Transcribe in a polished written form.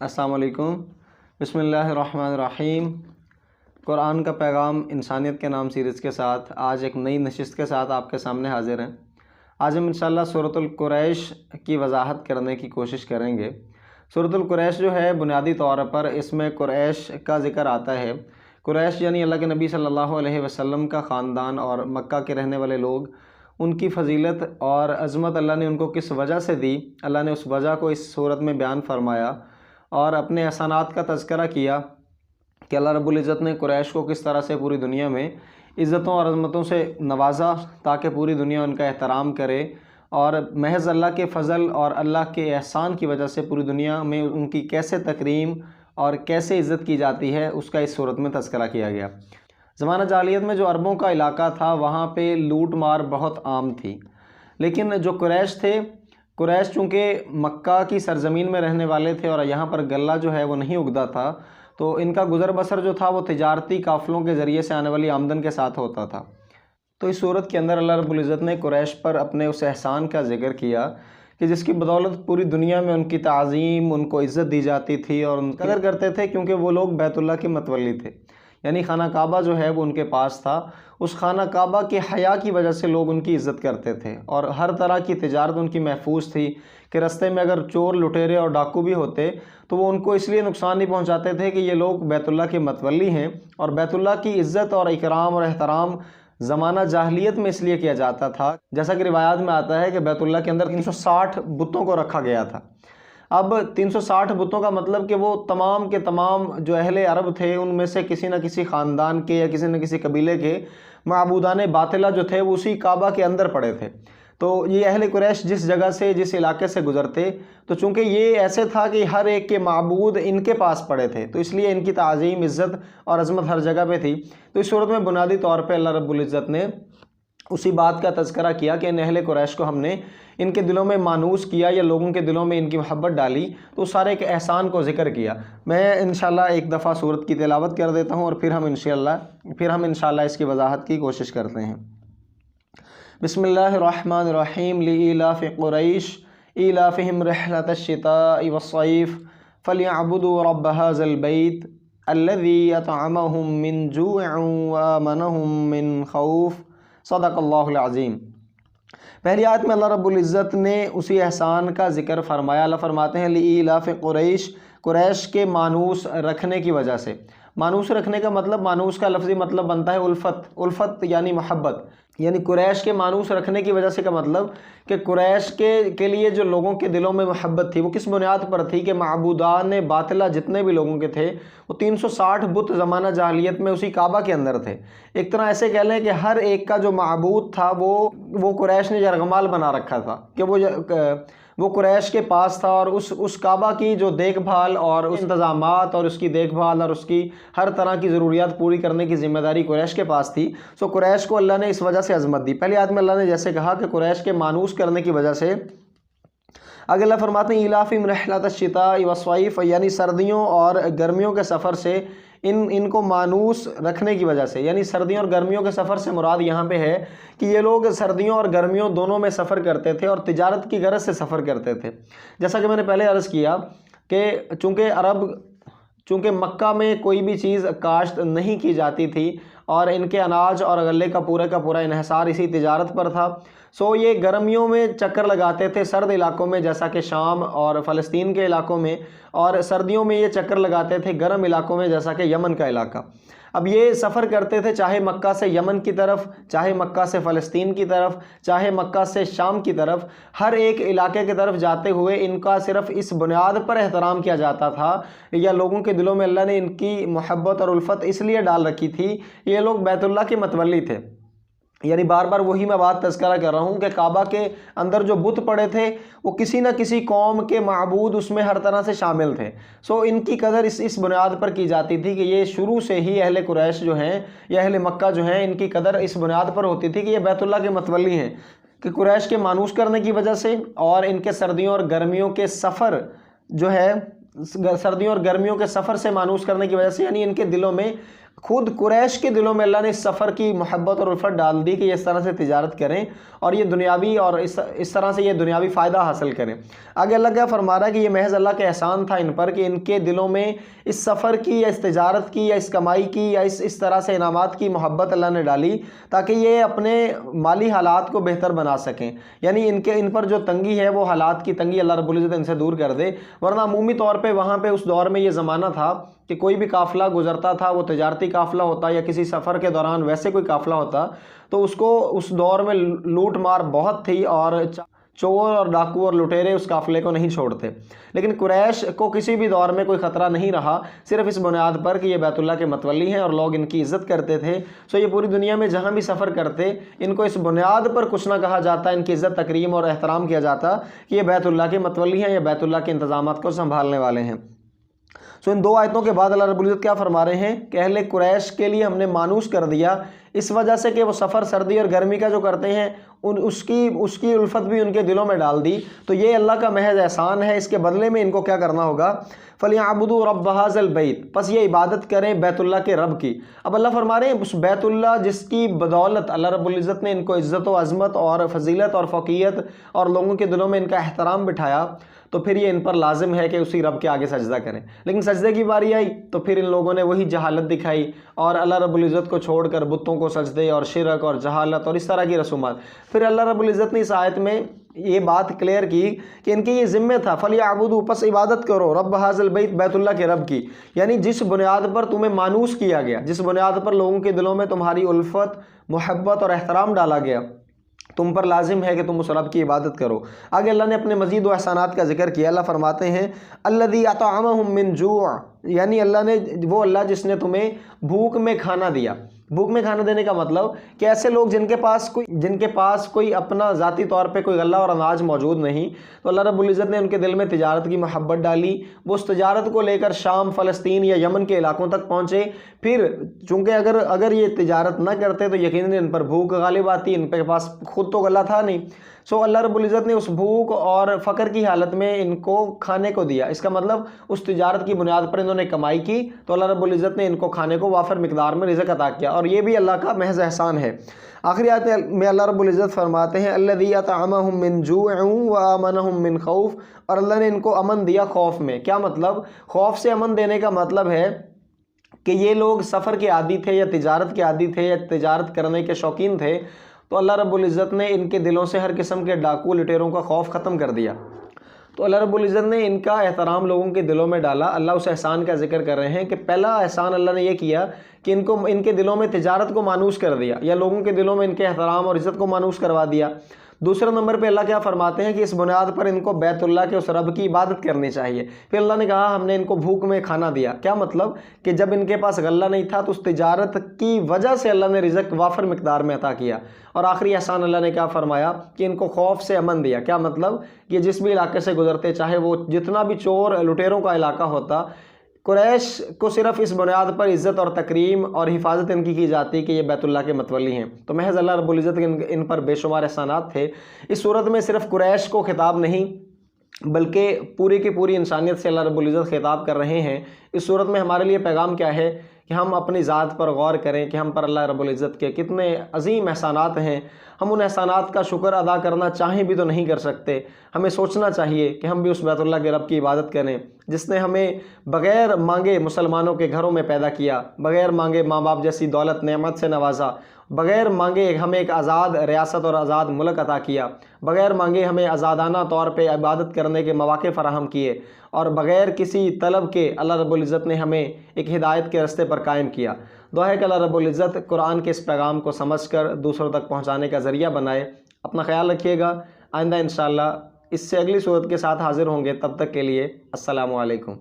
السلام علیکم۔ بسم اللہ الرحمن الرحیم۔ قرآن کا پیغام انسانیت کے نام سیریز کے ساتھ آج ایک نئی نشست کے ساتھ آپ کے سامنے حاضر ہیں۔ آج ہم انشاءاللہ سورۃ القریش کی وضاحت کرنے کی کوشش کریں گے۔ سورۃ القریش جو ہے بنیادی طور پر اس میں قریش کا ذکر آتا ہے۔ قریش یعنی اللہ کے نبی صلی اللہ علیہ وسلم کا خاندان اور مکہ کے رہنے والے لوگ، ان کی فضیلت اور عظمت اللہ نے ان کو کس وجہ سے دی، اللہ نے اس وجہ کو اس صورت میں بیان فرمایا اور اپنے احسانات کا تذکرہ کیا کہ اللہ رب العزت نے قریش کو کس طرح سے پوری دنیا میں عزتوں اور عظمتوں سے نوازا تاکہ پوری دنیا ان کا احترام کرے، اور محض اللہ کے فضل اور اللہ کے احسان کی وجہ سے پوری دنیا میں ان کی کیسے تکریم اور کیسے عزت کی جاتی ہے اس کا اس صورت میں تذکرہ کیا گیا۔ زمانہ جاہلیت میں جو عربوں کا علاقہ تھا وہاں پہ لوٹ مار بہت عام تھی، لیکن جو قریش تھے، قریش چونکہ مکہ کی سرزمین میں رہنے والے تھے اور یہاں پر غلہ جو ہے وہ نہیں اگتا تھا، تو ان کا گزر بسر جو تھا وہ تجارتی قافلوں کے ذریعے سے آنے والی آمدن کے ساتھ ہوتا تھا۔ تو اس صورت کے اندر اللہ رب العزت نے قریش پر اپنے اس احسان کا ذکر کیا کہ جس کی بدولت پوری دنیا میں ان کی تعظیم، ان کو عزت دی جاتی تھی اور ان کی قدر کرتے تھے، کیونکہ وہ لوگ بیت اللہ کے متولی تھے، یعنی خانہ کعبہ جو ہے وہ ان کے پاس تھا۔ اس خانہ کعبہ کے حیا کی وجہ سے لوگ ان کی عزت کرتے تھے اور ہر طرح کی تجارت ان کی محفوظ تھی کہ رستے میں اگر چور لٹیرے اور ڈاکو بھی ہوتے تو وہ ان کو اس لیے نقصان نہیں پہنچاتے تھے کہ یہ لوگ بیت اللہ کے متولی ہیں، اور بیت اللہ کی عزت اور اکرام اور احترام زمانہ جاہلیت میں اس لیے کیا جاتا تھا، جیسا کہ روایات میں آتا ہے کہ بیت اللہ کے اندر 360 بتوں کو رکھا گیا تھا۔ اب 360 بتوں کا مطلب کہ وہ تمام کے تمام جو اہل عرب تھے ان میں سے کسی نہ کسی خاندان کے یا کسی نہ کسی قبیلے کے معبودان باطلہ جو تھے وہ اسی کعبہ کے اندر پڑے تھے۔ تو یہ اہل قریش جس جگہ سے، جس علاقے سے گزرتے، تو چونکہ یہ ایسے تھا کہ ہر ایک کے معبود ان کے پاس پڑے تھے، تو اس لیے ان کی تعظیم، عزت اور عظمت ہر جگہ پہ تھی۔ تو اس صورت میں بنیادی طور پہ اللہ رب العزت نے اسی بات کا تذکرہ کیا کہ ان اہل قریش کو ہم نے ان کے دلوں میں مانوس کیا یا لوگوں کے دلوں میں ان کی محبت ڈالی، تو سارے ایک احسان کو ذکر کیا۔ میں انشاءاللہ ایک دفعہ سورت کی تلاوت کر دیتا ہوں اور پھر ہم انشاءاللہ اس کی وضاحت کی کوشش کرتے ہیں۔ بسم اللہ الرحمن الرحیم۔ لإیلاف قریش ایلافہم رحلۃ الشتاء والصیف فلیعبدوا رب ھذا البیت الذی اطعمہم من جوع وآمنہم من خوف۔ صدق اللہ العظیم۔ پہلی آیت میں اللہ رب العزت نے اسی احسان کا ذکر فرمایا۔ اللہ فرماتے ہیں لإیلاف قریش، قریش کے مانوس رکھنے کی وجہ سے۔ مانوس رکھنے کا مطلب، مانوس کا لفظی مطلب بنتا ہے الفت، الفت یعنی محبت، یعنی قریش کے مانوس رکھنے کی وجہ سے کا مطلب کہ قریش کے لیے جو لوگوں کے دلوں میں محبت تھی وہ کس بنیاد پر تھی کہ معبودان باطلہ جتنے بھی لوگوں کے تھے وہ 360 بت زمانہ جاہلیت میں اسی کعبہ کے اندر تھے۔ ایک طرح ایسے کہہ لیں کہ ہر ایک کا جو معبود تھا وہ قریش نے یرغمال بنا رکھا تھا کہ وہ قریش کے پاس تھا، اور اس کعبہ کی جو دیکھ بھال اور اس انتظامات اور اس کی دیکھ بھال اور اس کی ہر طرح کی ضروریات پوری کرنے کی ذمہ داری قریش کے پاس تھی۔ سو قریش کو اللہ نے اس وجہ سے عظمت دی۔ پہلی آیت میں اللہ نے جیسے کہا کہ قریش کے مانوس کرنے کی وجہ سے، اگر اللہ فرماتے ہیں ایلافہم رحلۃ الشتاء والصیف، یعنی سردیوں اور گرمیوں کے سفر سے ان کو مانوس رکھنے کی وجہ سے، یعنی سردیوں اور گرمیوں کے سفر سے مراد یہاں پہ ہے کہ یہ لوگ سردیوں اور گرمیوں دونوں میں سفر کرتے تھے اور تجارت کی غرض سے سفر کرتے تھے۔ جیسا کہ میں نے پہلے عرض کیا کہ چونکہ مکہ میں کوئی بھی چیز کاشت نہیں کی جاتی تھی اور ان کے اناج اور غلے کا پورا انحصار اسی تجارت پر تھا، سو یہ گرمیوں میں چکر لگاتے تھے سرد علاقوں میں جیسا کہ شام اور فلسطین کے علاقوں میں، اور سردیوں میں یہ چکر لگاتے تھے گرم علاقوں میں جیسا کہ یمن کا علاقہ۔ اب یہ سفر کرتے تھے چاہے مکہ سے یمن کی طرف، چاہے مکہ سے فلسطین کی طرف، چاہے مکہ سے شام کی طرف، ہر ایک علاقے کی طرف جاتے ہوئے ان کا صرف اس بنیاد پر احترام کیا جاتا تھا، یا لوگوں کے دلوں میں اللہ نے ان کی محبت اور الفت اس لیے ڈال رکھی تھی، یہ لوگ بیت اللہ کے متولی تھے۔ یعنی بار بار وہی میں بات تذکرہ کر رہا ہوں کہ کعبہ کے اندر جو بت پڑے تھے وہ کسی نہ کسی قوم کے معبود اس میں ہر طرح سے شامل تھے۔ سو ان کی قدر اس بنیاد پر کی جاتی تھی کہ یہ شروع سے ہی اہل قریش جو ہیں یا اہل مکہ جو ہیں، ان کی قدر اس بنیاد پر ہوتی تھی کہ یہ بیت اللہ کے متولی ہیں، کہ قریش کے مانوس کرنے کی وجہ سے اور ان کے سردیوں اور گرمیوں کے سفر جو ہے، سردیوں اور گرمیوں کے سفر سے مانوس کرنے کی وجہ سے، یعنی ان کے دلوں میں खुद कुरैश के दिलों में अल्लाह ने इस सफ़र की मोहब्बत और उल्फत डाल दी कि इस तरह से तिजारत करें और ये दुनियावी और इस तरह से ये दुनियावी फ़ायदा हासिल करें। आगे अल्लाह क्या फरमा रहा है कि ये महज़ अल्लाह का एहसान था इन पर कि इनके दिलों में इस सफ़र की या इस तिजारत की या इस कमाई की या इस तरह से इनामात की मोहब्बत अल्लाह ने डाली ताकि ये अपने माली हालात को बेहतर बना सकें। यानी इन पर जो तंगी है वो हालात की तंगी अल्लाह रब्बुल इज़्ज़त इनसे दूर कर दे। वरना अमूमी तौर पर वहाँ पर उस दौर में ये ज़माना था कि कोई भी काफ़िला गुज़रता था, वो तिजारती काफ़िला होता या किसी सफ़र के दौरान वैसे कोई काफ़िला होता, तो उसको उस दौर में लूट मार बहुत थी और चोर और डाकू और लुटेरे उस काफ़िले को नहीं छोड़ते। लेकिन कुरैश को किसी भी दौर में कोई ख़तरा नहीं रहा, सिर्फ इस बुनियाद पर कि ये बैतुल्लाह के मतवली हैं और लोग इनकी इज़्ज़त करते थे। सो ये पूरी दुनिया में जहाँ भी सफ़र करते, इनको इस बुनियाद पर कुछ ना कहा जाता, इनकी इज़्ज़त तकरीम और एहतराम किया जाता कि ये बैतुल्लाह के मतवली हैं, या बैतुल्लाह के इंतज़ामात को संभालने वाले हैं। सो इन दो आयतों के बाद अल्लाह रब्बुल इज़्ज़त क्या फरमा रहे हैं कि अहले कुरैश के लिए हमने मानूस कर दिया इस वजह से कि वो सफ़र सर्दी और गर्मी का जो करते हैं उसकी उल्फत भी उनके दिलों में डाल दी। तो ये अल्लाह का महज एहसान है। इसके बदले में इनको क्या करना होगा, फलियाबुदू रब्ब हाज़ल बैत, बस ये इबादत करें बैतुल्लाह के रब की। अब अल्लाह फरमा रहे हैं उस बैतुल्लाह जिसकी बदौलत अल्लाह रब्बुल इज़्ज़त ने इनको इज़्ज़त व अज़मत और फजीलत और फ़क़ीयत और लोगों के दिलों में इनका एहतराम बिठाया, तो फिर ये इन पर लाजिम है कि उसी रब के आगे सजदा करें। लेकिन सजदे की बारी आई तो फिर इन लोगों ने वही जहालत दिखाई और अल्लाह रब्बुल इज़्ज़त को छोड़कर बुतों को सजदे और शिरक और जहालत और इस तरह की रसूमात। फिर अल्लाह रब्बुल इज़्ज़त ने इस आयत में ये बात क्लियर की कि इनके ये ज़िम्मे था, फलियाबुदू, बस इबादत करो रब्ब हाज़ल बैत, बैतुल्लाह के रब की। यानी जिस बुनियाद पर तुम्हें मानूस किया गया, जिस बुनियाद पर लोगों के दिलों में तुम्हारी उल्फत, मोहब्बत और एहतराम डाला गया, तुम पर लाजिम है कि तुम उस रब की इबादत करो। आगे अल्लाह ने अपने मजीद व एहसानात का जिक्र किया। अल्लाह फरमाते हैं अल्लज़ी अतअमहुम मिन जू', यानी अल्लाह ने, वो अल्लाह जिसने तुम्हें भूख में खाना दिया। भूख में खाना देने का मतलब कि ऐसे लोग जिनके पास कोई अपना ज़ाती तौर पे कोई गल्ला और अनाज मौजूद नहीं, तो अल्लाह रब्बुल इज़्ज़त ने उनके दिल में तिजारत की मोहब्बत डाली। वो उस तिजारत को लेकर शाम, फ़लस्तीन या यमन के इलाकों तक पहुँचे। फिर चूँकि अगर ये तिजारत ना करते तो यकीनन इन पर भूख गालिब आती, इन के पास खुद तो गल्ला था नहीं। सो अल्लाह रब्बुल इज़्ज़त ने उस भूख और फ़क्र की हालत में इनको खाने को दिया। इसका मतलब उस तिजारत की बुनियाद पर इन्होंने कमाई की तो अल्लाह रब्बुल इज़्ज़त ने इनको खाने को वाफर मिकदार में रिज़्क़ अता किया, और ये भी अल्लाह का महज़ एहसान है। आखिरी आयत में अल्लाह रब्बुल इज़्ज़त फरमाते हैं अल्लज़ी अतअमहुम मिन जू'इन व आमनहुम मिन खौफ, और अल्लाह ने इनको अमन दिया खौफ में। क्या मतलब, खौफ से अमन देने का मतलब है कि ये लोग सफ़र के आदी थे या तिजारत के आदी थे या तिजारत करने के शौकीन थे, तो अल्लाह रब्बुल इज़्ज़त ने इनके दिलों से हर किस्म के डाकू लुटेरों का खौफ ख़त्म कर दिया। तो अल्लाह रब्बुल इज़्ज़त ने इनका एहतराम लोगों के दिलों में डाला। अल्लाह उस एहसान का जिक्र कर रहे हैं कि पहला एहसान अल्लाह ने यह किया कि इनके दिलों में तिजारत को मानूस कर दिया, या लोगों के दिलों में इनके एहतराम और इज़्ज़त को मानूस करवा दिया। दूसरे नंबर पे अल्लाह क्या फरमाते हैं कि इस बुनियाद पर इनको बैतुल्लाह के उस रब की इबादत करनी चाहिए। फिर अल्लाह ने कहा हमने इनको भूख में खाना दिया। क्या मतलब कि जब इनके पास गल्ला नहीं था तो उस तिजारत की वजह से अल्लाह ने रिज़्क़ वाफर मिकदार में अता किया। और आखिरी एहसान अल्लाह ने क्या फरमाया कि इनको खौफ से अमन दिया। क्या मतलब कि जिस भी इलाके से गुजरते, चाहे वो जितना भी चोर लुटेरों का इलाका होता, कुरैश को सिर्फ इस बुनियाद पर इज़्ज़त और तकरीम और हिफाजत इनकी की जाती कि ये बैतुल्लाह के मतवली हैं। तो महज़ अल्लाह रब्बुल इज़्ज़त इन पर बेशुमार एहसानात थे। इस सूरत में सिर्फ कुरैश को खिताब नहीं बल्कि पूरी की पूरी इंसानियत से अल्लाह रब्बुल इज़्ज़त खिताब कर रहे हैं। इस सूरत में हमारे लिए पैगाम क्या है कि हम अपनी ज़ात पर गौर करें कि हम पर अल्लाह रब्बुल इज़्ज़त के कितने अजीम एहसानात हैं। हम उन एहसानात का शुक्र अदा करना चाहें भी तो नहीं कर सकते। हमें सोचना चाहिए कि हम भी उस बैतुल्लाह के रब की इबादत करें जिसने हमें बग़ैर मांगे मुसलमानों के घरों में पैदा किया, बग़ैर मांगे माँ बाप जैसी दौलत नेमत से नवाजा, बग़ैर मांगे हमें एक आज़ाद रियासत और आज़ाद मुल्क अता किया, बग़ैर मांगे हमें आज़ादाना तौर पे इबादत करने के मौक़े फ़राहम किए, और बग़ैर किसी तलब के अल्लाह रब्बुल इज़्ज़त ने हमें एक हिदायत के रास्ते पर कायम किया। दुआ है कि अल्लाह रब्बुल इज़्ज़त कुरान के इस पैगाम को समझकर दूसरों तक पहुँचाने का ज़रिया बनाए। अपना ख्याल रखिएगा। आइंदा इंशाअल्लाह इससे अगली सूरत के साथ हाज़िर होंगे। तब तक के लिए अस्सलामु अलैकुम।